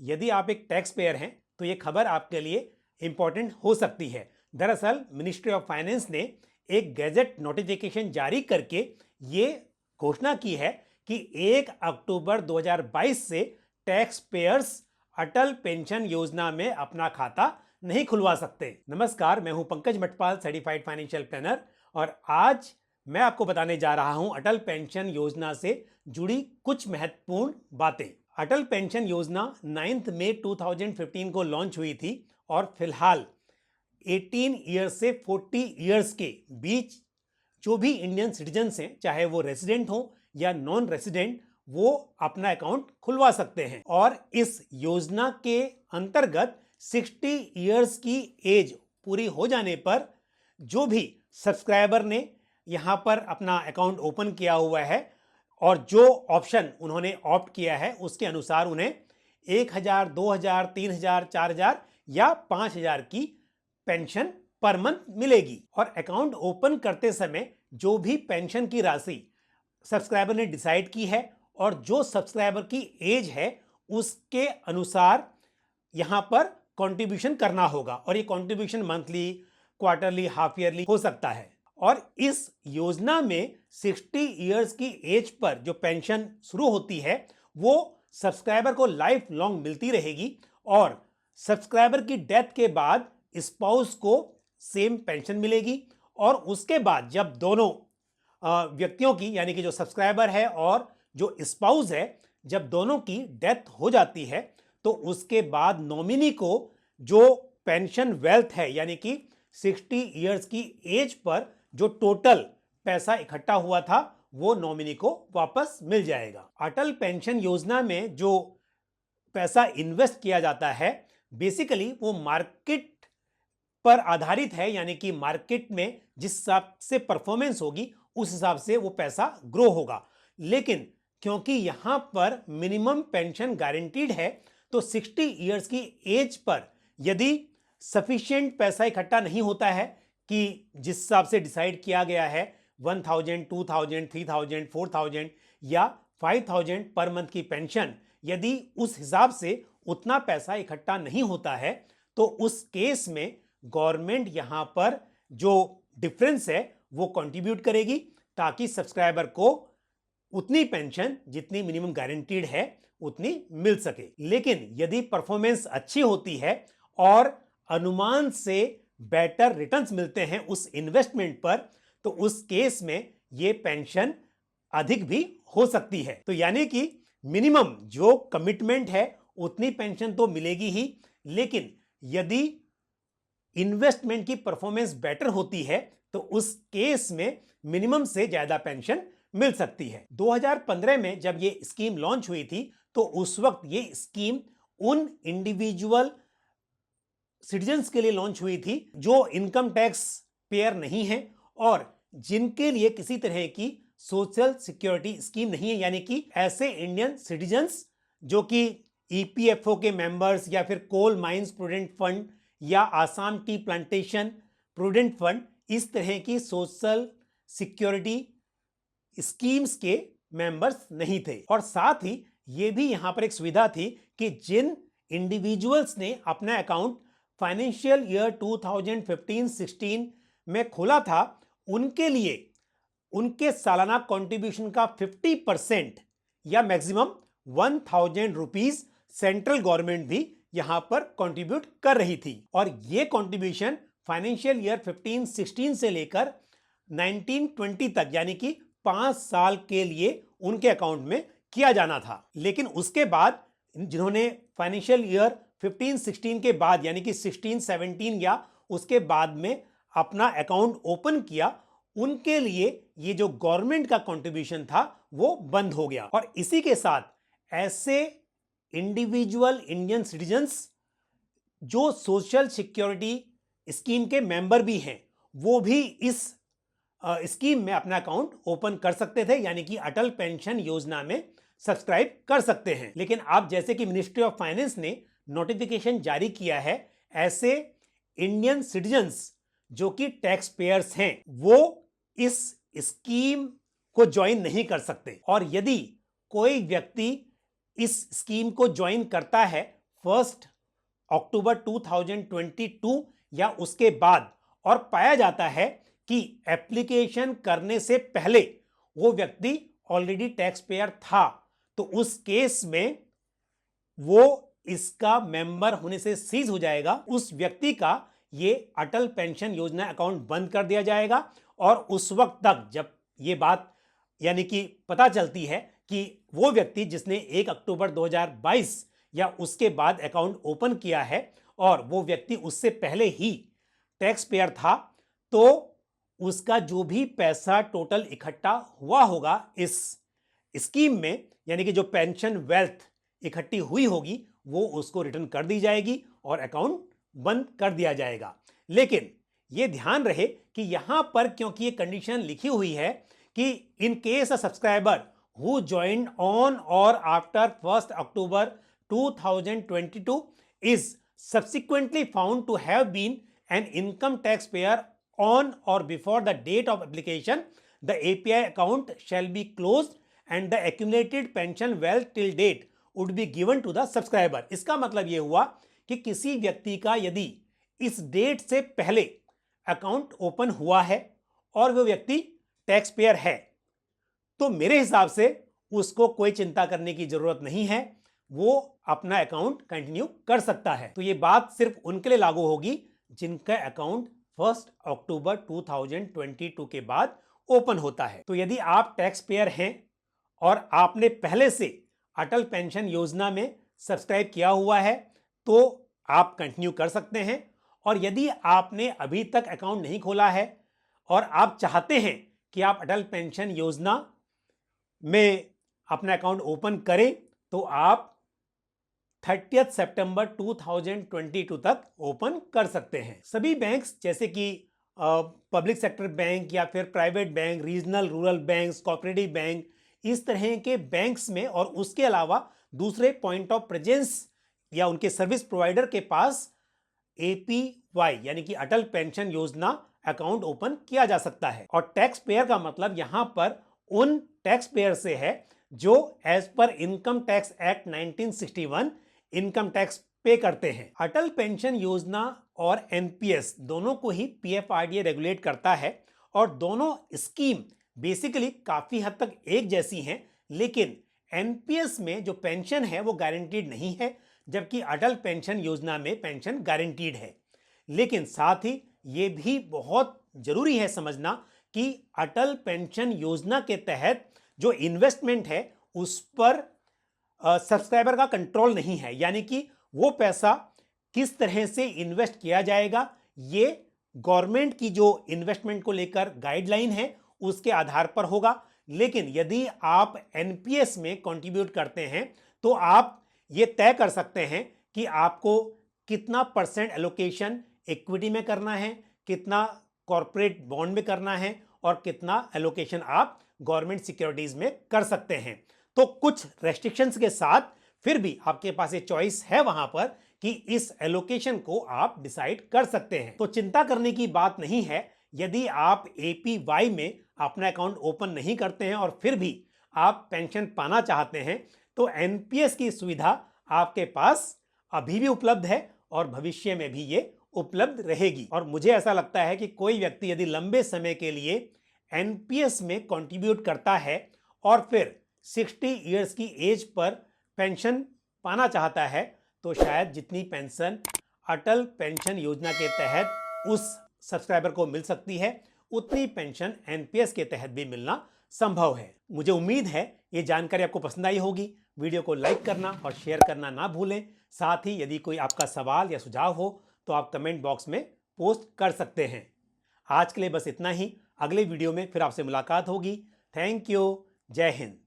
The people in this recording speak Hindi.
यदि आप एक टैक्स पेयर हैं तो ये खबर आपके लिए इंपॉर्टेंट हो सकती है। दरअसल मिनिस्ट्री ऑफ फाइनेंस ने एक गैजेट नोटिफिकेशन जारी करके ये घोषणा की है कि 1 अक्टूबर 2022 से टैक्स पेयर्स अटल पेंशन योजना में अपना खाता नहीं खुलवा सकते। नमस्कार, मैं हूं Pankaj Matpal, certified financial planner, और आज मैं आपको बताने जा रहा हूं अटल पेंशन योजना से जुड़ी कुछ महत्वपूर्ण बातें। अटल पेंशन योजना 9 मई 2015 को लॉन्च हुई थी और फिलहाल 18 ईयर्स से 40 ईयर्स के बीच जो भी इंडियन सिटीजन्स हैं, चाहे वो रेजिडेंट हो या नॉन रेजिडेंट, वो अपना अकाउंट खुलवा सकते हैं। और इस योजना के अंतर्गत 60 ईयर्स की एज पूरी हो जाने पर जो भी सब्सक्राइबर ने यहाँ पर अपना अकाउंट ओपन किया हुआ है और जो ऑप्शन उन्होंने ऑप्ट किया है उसके अनुसार उन्हें 1000, 2000, 3000, 4000 या 5000 की पेंशन पर मंथ मिलेगी। और अकाउंट ओपन करते समय जो भी पेंशन की राशि सब्सक्राइबर ने डिसाइड की है और जो सब्सक्राइबर की एज है उसके अनुसार यहां पर कंट्रीब्यूशन करना होगा। और ये contribution monthly, quarterly, half yearly हो सकता है। और इस योजना में 60 इयर्स की एज पर जो पेंशन शुरू होती है वो सब्सक्राइबर को लाइफ लॉन्ग मिलती रहेगी और सब्सक्राइबर की डेथ के बाद स्पाउस को सेम पेंशन मिलेगी। और उसके बाद जब दोनों व्यक्तियों की, यानी कि जो सब्सक्राइबर है और जो स्पाउस है, जब दोनों की डेथ हो जाती है तो उसके बाद नॉमिनी को जो पेंशन वेल्थ है, यानी कि 60 इयर्स की एज पर जो टोटल पैसा इकट्ठा हुआ था वो नॉमिनी को वापस मिल जाएगा। अटल पेंशन योजना में जो पैसा इन्वेस्ट किया जाता है बेसिकली वो मार्केट पर आधारित है, यानी कि मार्केट में जिस हिसाब से परफॉर्मेंस होगी उस हिसाब से वो पैसा ग्रो होगा। लेकिन क्योंकि यहां पर मिनिमम पेंशन गारंटीड है तो 60 इयर्स की एज पर यदि सफिशिएंट पैसा इकट्ठा नहीं होता है कि जिस हिसाब से डिसाइड किया गया है 1000, 2000, 3000, 4000 या 5000 पर मंथ की पेंशन, यदि उस हिसाब से उतना पैसा इकट्ठा नहीं होता है तो उस केस में गवर्नमेंट यहां पर जो डिफरेंस है वो कंट्रीब्यूट करेगी ताकि सब्सक्राइबर को उतनी पेंशन जितनी मिनिमम गारंटीड है उतनी मिल सके। लेकिन यदि परफॉर्मेंस अच्छी होती है और अनुमान से बेटर रिटर्न्स मिलते हैं उस इन्वेस्टमेंट पर तो उस केस में ये पेंशन अधिक भी हो सकती है। तो यानी कि मिनिमम जो कमिटमेंट है उतनी पेंशन तो मिलेगी ही, लेकिन यदि इन्वेस्टमेंट की परफॉर्मेंस बेटर होती है तो उस केस में मिनिमम से ज्यादा पेंशन मिल सकती है। 2015 में जब ये स्कीम लॉन्च हुई थी तो उस वक्त ये स्कीम उन इंडिविजुअल सिटीजन्स के लिए लॉन्च हुई थी जो इनकम टैक्स पेयर नहीं है और जिनके लिए किसी तरह की सोशल सिक्योरिटी स्कीम नहीं है, यानी कि ऐसे इंडियन सिटीजन्स जो कि ईपीएफओ के मेंबर्स या फिर कोल माइंस प्रूडेंट फंड या Assam tea plantation prudent fund, इस तरह की सोशल सिक्योरिटी स्कीम्स के मेंबर्स नहीं थे। और साथ ही ये भी यहां पर एक सुविधा थी कि जिन इंडिविजुअल्स ने अपना अकाउंट फाइनेंशियल ईयर 2015-16 में खोला था उनके लिए उनके सालाना कंट्रीब्यूशन का 50% या मैक्सिमम 1000 रुपीज सेंट्रल गवर्नमेंट भी यहां पर कंट्रीब्यूट कर रही थी। और ये कंट्रीब्यूशन फाइनेंशियल ईयर 15-16 से लेकर 19-20 तक, यानी कि 5 साल के लिए उनके अकाउंट में किया जाना था। लेकिन उसके बाद जिन्होंने फाइनेंशियल ईयर 15-16 के बाद, यानी कि 16-17 या उसके बाद में अपना अकाउंट ओपन किया, उनके लिए ये जो गवर्नमेंट का कंट्रीब्यूशन था वो बंद हो गया। और इसी के साथ ऐसे इंडिविजुअल इंडियन सिटीजन्स जो सोशल सिक्योरिटी स्कीम के मेंबर भी हैं वो भी इस स्कीम में अपना अकाउंट ओपन कर सकते थे, यानी कि अटल पेंशन योजना में सब्सक्राइब कर सकते हैं। लेकिन अब जैसे कि मिनिस्ट्री ऑफ फाइनेंस ने नोटिफिकेशन जारी किया है, ऐसे इंडियन सिटीजन्स जो कि टैक्स पेयर्स हैं वो इस स्कीम को ज्वाइन नहीं कर सकते। और यदि कोई व्यक्ति इस स्कीम को ज्वाइन करता है 1 अक्टूबर 2022 या उसके बाद और पाया जाता है कि एप्लीकेशन करने से पहले वो व्यक्ति ऑलरेडी टैक्स पेयर था, तो उस केस में वो इसका मेंबर होने से सीज हो जाएगा। उस व्यक्ति का ये अटल पेंशन योजना अकाउंट बंद कर दिया जाएगा और उस वक्त तक जब ये बात यानी कि पता चलती है कि वो व्यक्ति जिसने 1 अक्टूबर 2022 या उसके बाद अकाउंट ओपन किया है और वो व्यक्ति उससे पहले ही टैक्स पेयर था, तो उसका जो भी पैसा टोटल इकट्ठा हुआ होगा इस स्कीम में, यानी कि जो पेंशन वेल्थ इकट्ठी हुई होगी, वो उसको रिटर्न कर दी जाएगी और अकाउंट बंद कर दिया जाएगा। लेकिन ये ध्यान रहे कि यहां पर क्योंकि ये कंडीशन लिखी हुई है कि in case a subscriber who joined on और after 1 October 2022 is subsequently found to have been an income tax payer on or before the date of application, the API account shall be closed and the accumulated pension wealth till date would be given to the subscriber। इसका मतलब यह हुआ कि किसी व्यक्ति का यदि इस डेट से पहले अकाउंट ओपन हुआ है और वो व्यक्ति टैक्स पेयर है, तो मेरे हिसाब से उसको कोई चिंता करने की जरूरत नहीं है, वो अपना अकाउंट कंटिन्यू कर सकता है। तो ये बात सिर्फ उनके लिए लागू होगी जिनका अकाउंट 1 अक्टूबर 2022 के बाद ओपन होता है। तो यदि आप टैक्स पेयर हैं और आपने पहले से अटल पेंशन योजना में सब्सक्राइब किया हुआ है तो आप कंटिन्यू कर सकते हैं, और यदि आपने अभी तक अकाउंट नहीं खोला है और आप चाहते हैं कि आप अटल पेंशन योजना में अपना अकाउंट ओपन करें, तो आप 30 सितंबर 2022 तक ओपन कर सकते हैं। सभी बैंक्स जैसे कि पब्लिक सेक्टर बैंक या फिर private bank, regional rural banks, cooperative bank, इस तरह के बैंक्स में और उसके अलावा दूसरे पॉइंट ऑफ प्रेजेंस या उनके सर्विस प्रोवाइडर के पास APY यानी कि अटल पेंशन योजना अकाउंट ओपन किया जा सकता है। और टैक्स पेयर का मतलब यहां पर उन टैक्स पेयर से है जो as per income tax act 1961 income tax pay करते हैं। अटल पेंशन योजना और NPS दोनों को ही PFRDA रेगुलेट करता है और दोनों स्कीम बेसिकली काफी हद तक एक जैसी हैं, लेकिन NPS में जो पेंशन है वो गारंटीड नहीं है, जबकि अटल पेंशन योजना में पेंशन गारंटीड है। लेकिन साथ ही ये भी बहुत जरूरी है समझना कि अटल पेंशन योजना के तहत जो इन्वेस्टमेंट है उस पर सब्सक्राइबर का कंट्रोल नहीं है, यानी कि वो पैसा किस तरह से इन्वेस्ट किया जाएगा ये गवर्नमेंट की जो इन्वेस्टमेंट को लेकर गाइडलाइन है उसके आधार पर होगा। लेकिन यदि आप NPS में कंट्रीब्यूट करते हैं तो आप ये तय कर सकते हैं कि आपको कितना परसेंट एलोकेशन इक्विटी में करना है, कितना कॉर्पोरेट बॉन्ड में करना है और कितना एलोकेशन आप गवर्नमेंट सिक्योरिटीज में कर सकते हैं। तो कुछ रेस्ट्रिक्शंस के साथ फिर भी आपके पास ये चॉइस है वहां पर कि इस एलोकेशन को आप डिसाइड कर सकते हैं। तो चिंता करने की बात नहीं है यदि आप APY में अपना अकाउंट ओपन नहीं करते हैं और फिर भी आप पेंशन पाना चाहते हैं, तो NPS की सुविधा आपके पास अभी भी उपलब्ध है और भविष्य में भी ये उपलब्ध रहेगी। और मुझे ऐसा लगता है कि कोई व्यक्ति यदि लंबे समय के लिए NPS में कंट्रीब्यूट करता है और फिर 60 इयर्स की एज पर पेंशन पाना चाहता है, तो शायद जितनी पेंशन अटल पेंशन योजना के तहत उस सब्सक्राइबर को मिल सकती है उतनी पेंशन NPS के तहत भी मिलना संभव है। मुझे उम्मीद है ये जानकारी आपको पसंद आई होगी। वीडियो को लाइक करना और शेयर करना ना भूलें। साथ ही यदि कोई आपका सवाल या सुझाव हो तो आप कमेंट बॉक्स में पोस्ट कर सकते हैं। आज के लिए बस इतना ही। अगले वीडियो में फिर आपसे मुलाकात होगी। Thank you. जय हिंद।